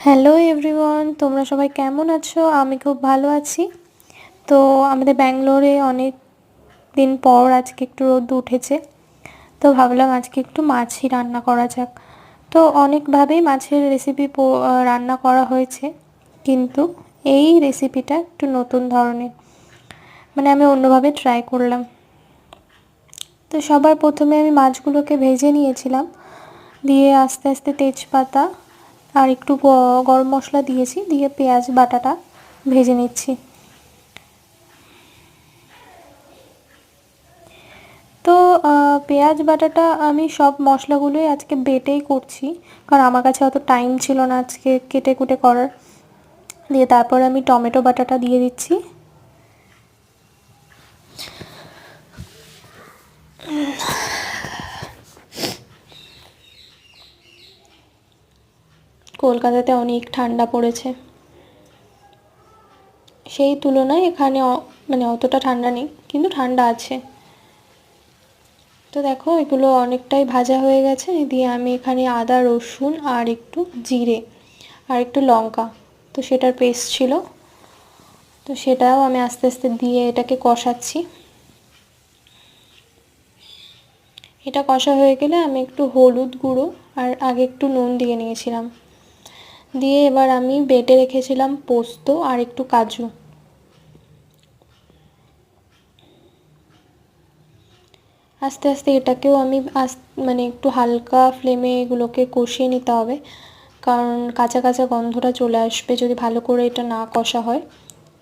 Hello everyone, তোমরা সবাই কেমন আছো? আমি খুব ভালো আছি। তো আমাদের ব্যাঙ্গালোরে অনেক দিন পর আজকে একটু রোদ উঠেছে, তো ভাবলাম আজকে একটু মাছই রান্না করা যাক। তো অনেকভাবেই মাছের রেসিপি রান্না করা হয়েছে, কিন্তু এই রেসিপিটা একটু নতুন ধরনের, মানে আমি অন্যভাবে ট্রাই করলাম। তো সবার প্রথমে আমি মাছগুলোকে ভেজে নিয়েছিলাম, দিয়ে আস্তে আস্তে তেজপাতা আর একটু গরম মশলা দিয়েছি, দিয়ে পেঁয়াজ বাটাটা ভেজে নিচ্ছি। তো পেঁয়াজ বাটাটা আমি সব মশলাগুলোই আজকে বেটেই করছি, কারণ আমার কাছে অত টাইম ছিল না আজকে কেটে কুটে করার। দিয়ে তারপর আমি টমেটো বাটাটা দিয়ে দিচ্ছি। কলকাতাতে অনেক ঠান্ডা পড়েছে, সেই তুলনায় এখানে মানে অতটা ঠান্ডা নেই, কিন্তু ঠান্ডা আছে। তো দেখো এগুলো অনেকটাই ভাজা হয়ে গেছে। দিয়ে আমি এখানে আদা রসুন আর একটু জিরে আর একটু লঙ্কা, তো সেটার পেস্ট ছিল, তো সেটাও আমি আস্তে আস্তে দিয়ে এটাকে কষাচ্ছি। এটা কষা হয়ে গেলে আমি একটু হলুদ গুঁড়ো আর আগে একটু নুন দিয়ে নিয়েছিলাম। দিয়ে এবার আমি বেটে রেখেছিলাম পোস্ত আর একটু কাজু, আস্তে আস্তে এটাকেও আমি মানে একটু হালকা ফ্লেমে এগুলোকে কষিয়ে নিতে হবে, কারণ কাঁচা কাঁচা গন্ধটা চলে আসবে যদি ভালো করে এটা না কষা হয়।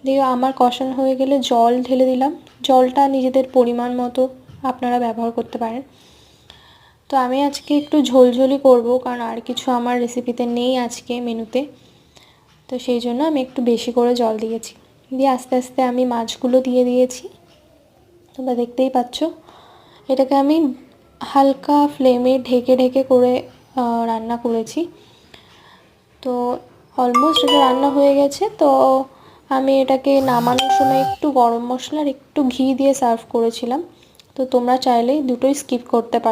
দিয়ে আমার কষানো হয়ে গেলে জল ঢেলে দিলাম। জলটা নিজেদের পরিমাণ মতো আপনারা ব্যবহার করতে পারেন। তো আমি আজকে একটু ঝোলঝোলই করব, কারণ আর কিছু আমার রেসিপিতে নেই আজকে মেনুতে, তো সেই জন্য আমি একটু বেশি করে জল দিয়েছি। দিয়ে আস্তে আস্তে আমি মাছগুলো দিয়ে দিয়েছি, তোমরা দেখতেই পাচ্ছ। এটাকে আমি হালকা ফ্লেমে ঢেকে ঢেকে করে রান্না করেছি। তো অলমোস্ট এটা রান্না হয়ে গেছে। তো আমি এটাকে নামানোর সময় একটু গরম মশলা আর একটু ঘি দিয়ে সার্ভ করেছিলাম। তো তোমরা চাইলেই দুটোই স্কিপ করতে পারো।